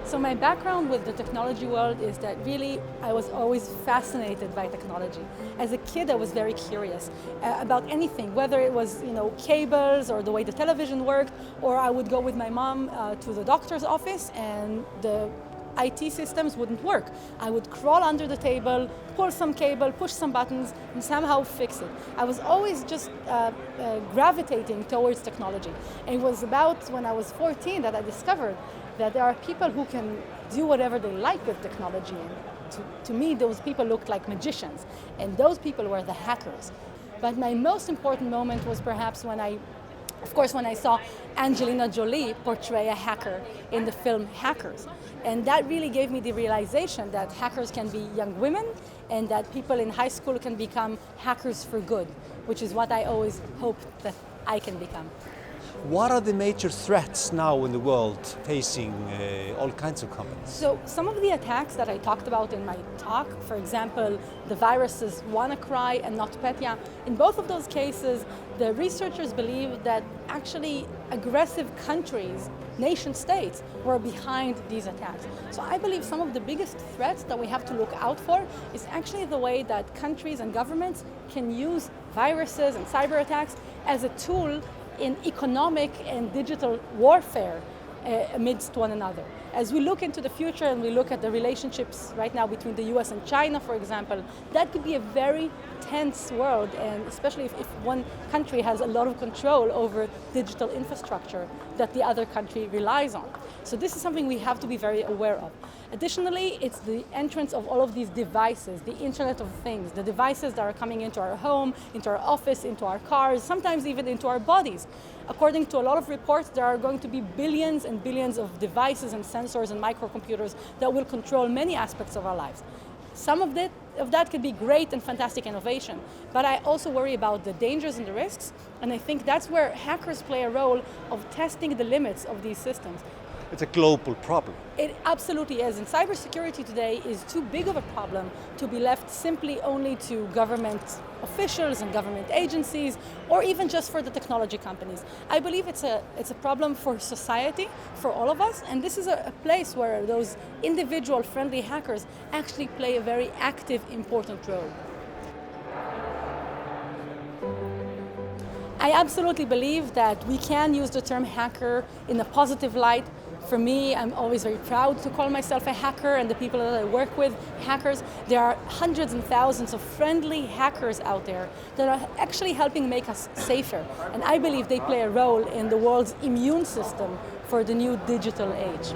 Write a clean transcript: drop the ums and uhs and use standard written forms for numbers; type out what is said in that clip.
So my background with the technology world is that really I was always fascinated by technology. As a kid, I was very curious about anything, whether it was cables or the way the television worked, or I would go with my mom to the doctor's office and the IT systems wouldn't work. I would crawl under the table, pull some cable, push some buttons, and somehow fix it. I was always just gravitating towards technology. And it was about when I was 14 that I discovered that there are people who can do whatever they like with technology. And to me, those people looked like magicians. And those people were the hackers. But my most important moment was perhaps when I saw Angelina Jolie portray a hacker in the film Hackers. And that really gave me the realization that hackers can be young women and that people in high school can become hackers for good, which is what I always hoped that I can become. What are the major threats now in the world facing all kinds of companies? So some of the attacks that I talked about in my talk, for example, the viruses WannaCry and NotPetya, in both of those cases, the researchers believe that actually aggressive countries, nation states, were behind these attacks. So I believe some of the biggest threats that we have to look out for is actually the way that countries and governments can use viruses and cyber attacks as a tool in economic and digital warfare amidst one another. As we look into the future and we look at the relationships right now between the US and China, for example, that could be a very tense world, and especially if one country has a lot of control over digital infrastructure that the other country relies on. So this is something we have to be very aware of. Additionally, it's the entrance of all of these devices, the Internet of Things, the devices that are coming into our home, into our office, into our cars, sometimes even into our bodies. According to a lot of reports, there are going to be billions and billions of devices and sensors and microcomputers that will control many aspects of our lives. Some of that could be great and fantastic innovation, but I also worry about the dangers and the risks, and I think that's where hackers play a role of testing the limits of these systems. It's a global problem. It absolutely is, and cybersecurity today is too big of a problem to be left simply only to government officials and government agencies, or even just for the technology companies. I believe it's a problem for society, for all of us, and this is a place where those individual friendly hackers actually play a very active, important role. I absolutely believe that we can use the term hacker in a positive light. For me, I'm always very proud to call myself a hacker, and the people that I work with, hackers. There are hundreds and thousands of friendly hackers out there that are actually helping make us safer. And I believe they play a role in the world's immune system for the new digital age.